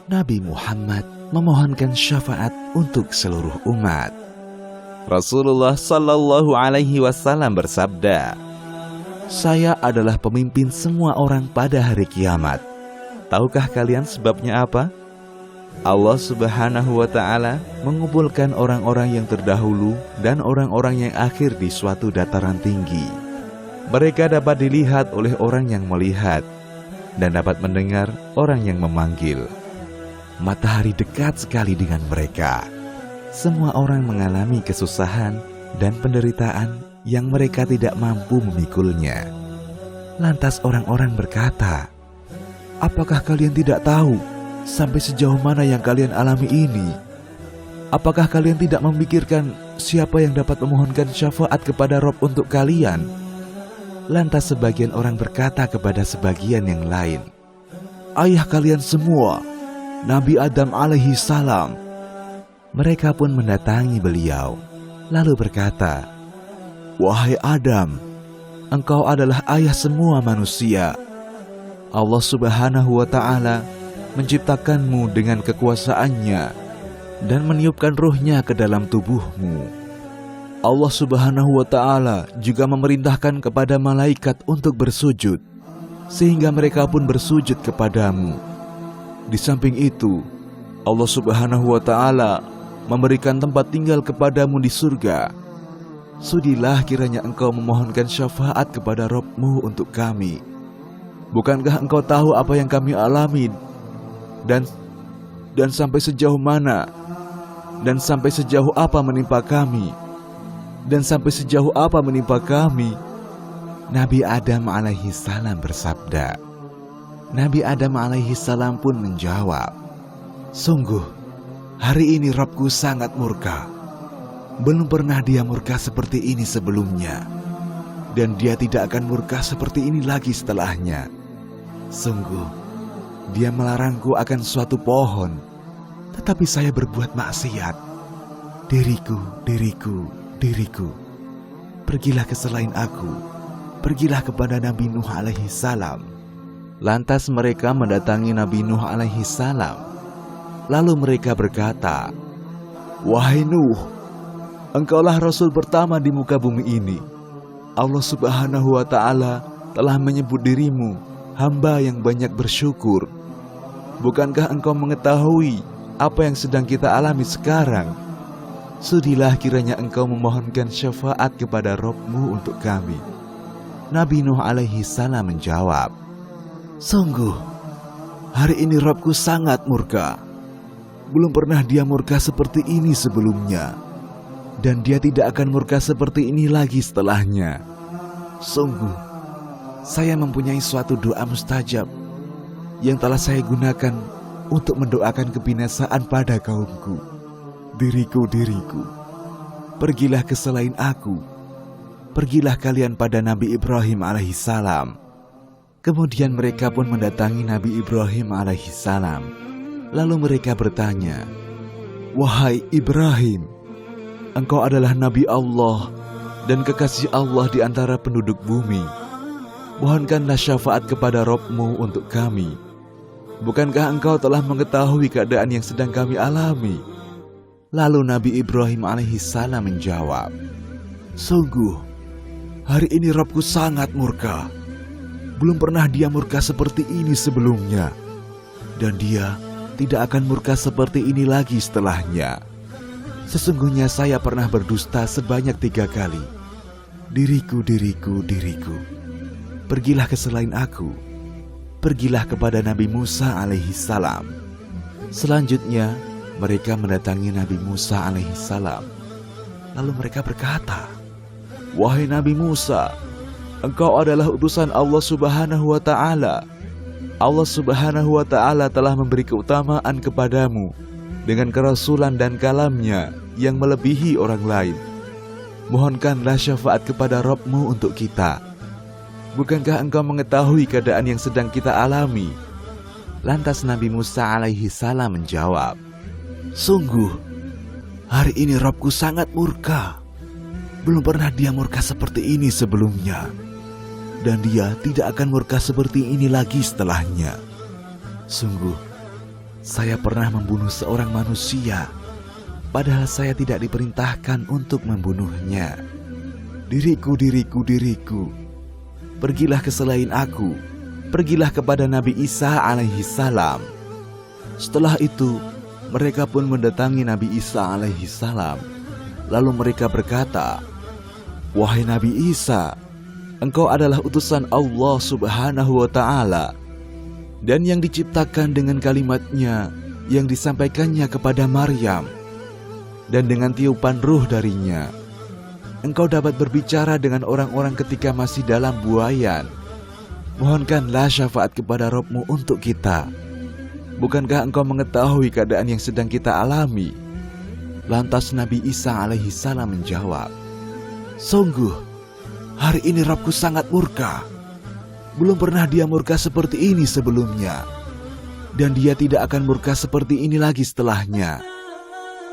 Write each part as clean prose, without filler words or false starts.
Nabi Muhammad memohonkan syafaat untuk seluruh umat. Rasulullah Shallallahu Alaihi Wasallam bersabda, "Saya adalah pemimpin semua orang pada hari kiamat. Tahukah kalian sebabnya apa? Allah Subhanahu wa Ta'ala mengumpulkan orang-orang yang terdahulu dan orang-orang yang akhir di suatu dataran tinggi. Mereka dapat dilihat oleh orang yang melihat dan dapat mendengar orang yang memanggil. Matahari dekat sekali dengan mereka. Semua orang mengalami kesusahan dan penderitaan yang mereka tidak mampu memikulnya. Lantas orang-orang berkata, 'Apakah kalian tidak tahu sampai sejauh mana yang kalian alami ini? Apakah kalian tidak memikirkan siapa yang dapat memohonkan syafaat kepada Rob untuk kalian?' Lantas sebagian orang berkata kepada sebagian yang lain, 'Ayah kalian semua, Nabi Adam alaihi salam.' Mereka pun mendatangi beliau, lalu berkata, 'Wahai Adam, engkau adalah ayah semua manusia. Allah Subhanahu wa Ta'ala menciptakanmu dengan kekuasaannya dan meniupkan ruhnya ke dalam tubuhmu. Allah Subhanahu wa Ta'ala juga memerintahkan kepada malaikat untuk bersujud, sehingga mereka pun bersujud kepadamu. Di samping itu, Allah Subhanahu wa Ta'ala memberikan tempat tinggal kepadamu di surga. Sudilah kiranya engkau memohonkan syafaat kepada Rabb-Mu untuk kami. Bukankah engkau tahu apa yang kami alami dan sampai sejauh mana dan sampai sejauh apa menimpa kami dan sampai sejauh apa menimpa kami?' Nabi Adam alaihi salam bersabda. Nabi Adam alaihi salam pun menjawab, 'Sungguh, hari ini Rabbku sangat murka. Belum pernah dia murka seperti ini sebelumnya, dan dia tidak akan murka seperti ini lagi setelahnya. Sungguh, dia melarangku akan suatu pohon, tetapi saya berbuat maksiat. Diriku, diriku, diriku. Pergilah ke selain aku, pergilah kepada Nabi Nuh alaihi salam.' Lantas mereka mendatangi Nabi Nuh alaihi salam. Lalu mereka berkata, 'Wahai Nuh, engkaulah Rasul pertama di muka bumi ini. Allah Subhanahu wa Ta'ala telah menyebut dirimu hamba yang banyak bersyukur. Bukankah engkau mengetahui apa yang sedang kita alami sekarang? Sudilah kiranya engkau memohonkan syafaat kepada Rabb-Mu untuk kami.' Nabi Nuh alaihi salam menjawab, 'Sungguh, hari ini Rabbku sangat murka. Belum pernah dia murka seperti ini sebelumnya, dan dia tidak akan murka seperti ini lagi setelahnya. Sungguh, saya mempunyai suatu doa mustajab yang telah saya gunakan untuk mendoakan kebinasaan pada kaumku. Diriku, diriku, pergilah ke selain aku. Pergilah kalian pada Nabi Ibrahim alaihi salam.' Kemudian mereka pun mendatangi Nabi Ibrahim alaihi salam. Lalu mereka bertanya, 'Wahai Ibrahim, engkau adalah Nabi Allah dan kekasih Allah di antara penduduk bumi. Mohonkanlah syafaat kepada Rabb-Mu untuk kami. Bukankah engkau telah mengetahui keadaan yang sedang kami alami?' Lalu Nabi Ibrahim alaihi salam menjawab, 'Sungguh, hari ini Rabbku sangat murka. Belum pernah dia murka seperti ini sebelumnya, dan dia tidak akan murka seperti ini lagi setelahnya. Sesungguhnya saya pernah berdusta sebanyak 3 kali. Diriku, diriku, diriku. Pergilah ke selain aku. Pergilah kepada Nabi Musa alaihi salam.' Selanjutnya mereka mendatangi Nabi Musa alaihi salam. Lalu mereka berkata, 'Wahai Nabi Musa, engkau adalah utusan Allah Subhanahu wa Ta'ala. Allah Subhanahu wa Ta'ala telah memberi keutamaan kepadamu dengan kerasulan dan kalamnya yang melebihi orang lain. Mohonkanlah syafaat kepada Rabb-Mu untuk kita. Bukankah engkau mengetahui keadaan yang sedang kita alami?' Lantas Nabi Musa alaihi salam menjawab, 'Sungguh, hari ini Rabbku sangat murka. Belum pernah dia murka seperti ini sebelumnya, dan dia tidak akan murka seperti ini lagi setelahnya. Sungguh, Saya pernah membunuh seorang manusia, padahal saya tidak diperintahkan untuk membunuhnya. Diriku, pergilah ke selain aku, pergilah kepada Nabi Isa alaihi salam. Setelah itu, mereka pun mendatangi Nabi Isa alaihi salam. Lalu mereka berkata, "Wahai Nabi Isa, engkau adalah utusan Allah subhanahu wa ta'ala, dan yang diciptakan dengan kalimatnya yang disampaikannya kepada Maryam, dan dengan tiupan ruh darinya. Engkau dapat berbicara dengan orang-orang ketika masih dalam buayan. Mohonkanlah syafaat kepada Rabb-Mu untuk kita. Bukankah engkau mengetahui keadaan yang sedang kita alami?" Lantas Nabi Isa alaihi salam menjawab, "Sungguh, hari ini Rabbku sangat murka. Belum pernah dia murka seperti ini sebelumnya, dan dia tidak akan murka seperti ini lagi setelahnya."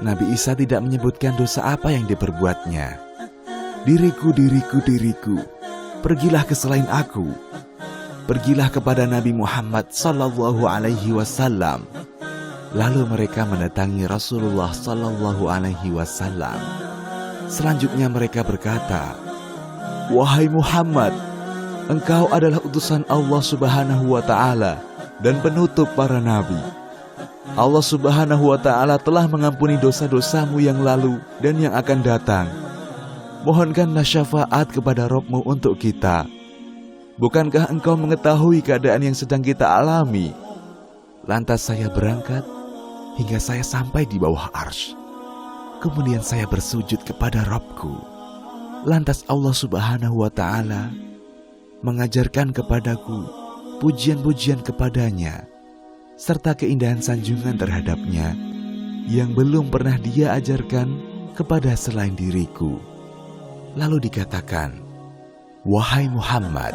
Nabi Isa tidak menyebutkan dosa apa yang diperbuatnya. Diriku, pergilah ke selain aku. Pergilah kepada Nabi Muhammad sallallahu alaihi wasallam. Lalu mereka mendatangi Rasulullah sallallahu alaihi wasallam. Selanjutnya mereka berkata, "Wahai Muhammad, engkau adalah utusan Allah subhanahu wa ta'ala dan penutup para nabi. Allah subhanahu wa ta'ala telah mengampuni dosa-dosamu yang lalu dan yang akan datang. Mohonkanlah syafaat kepada Rabb-Mu untuk kita. Bukankah engkau mengetahui keadaan yang sedang kita alami?" Lantas saya berangkat hingga saya sampai di bawah arsy. Kemudian saya bersujud kepada Rabb-Ku. Lantas Allah subhanahu wa ta'ala mengajarkan kepadaku pujian-pujian kepadanya, serta keindahan sanjungan terhadapnya yang belum pernah dia ajarkan kepada selain diriku. Lalu dikatakan, "Wahai Muhammad,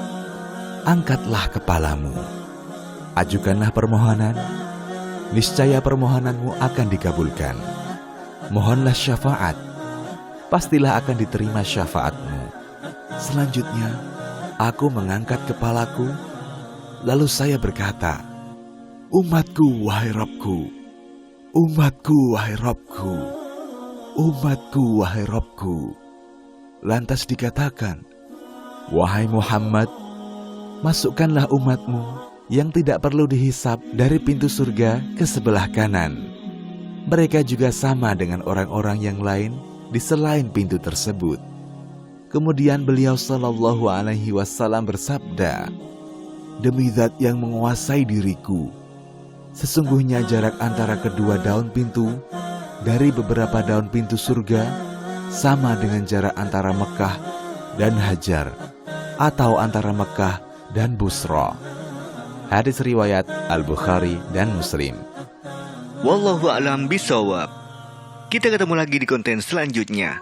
angkatlah kepalamu, ajukanlah permohonan, niscaya permohonanmu akan dikabulkan. Mohonlah syafaat, pastilah akan diterima syafaatmu." Selanjutnya, aku mengangkat kepalaku, lalu saya berkata, "Umatku, wahai Rabbku, umatku, wahai Rabbku, umatku, wahai Rabbku." Lantas dikatakan, "Wahai Muhammad, masukkanlah umatmu yang tidak perlu dihisap dari pintu surga ke sebelah kanan. Mereka juga sama dengan orang-orang yang lain di selain pintu tersebut." Kemudian beliau sallallahu alaihi wasallam bersabda, "Demi zat yang menguasai diriku, sesungguhnya jarak antara kedua daun pintu dari beberapa daun pintu surga sama dengan jarak antara Mekah dan Hajar, atau antara Mekah dan Busra." Hadis riwayat Al-Bukhari dan Muslim. Wallahu a'lam bishawab. Kita ketemu lagi di konten selanjutnya.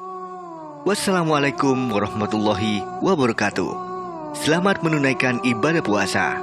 Wassalamualaikum warahmatullahi wabarakatuh. Selamat menunaikan ibadah puasa.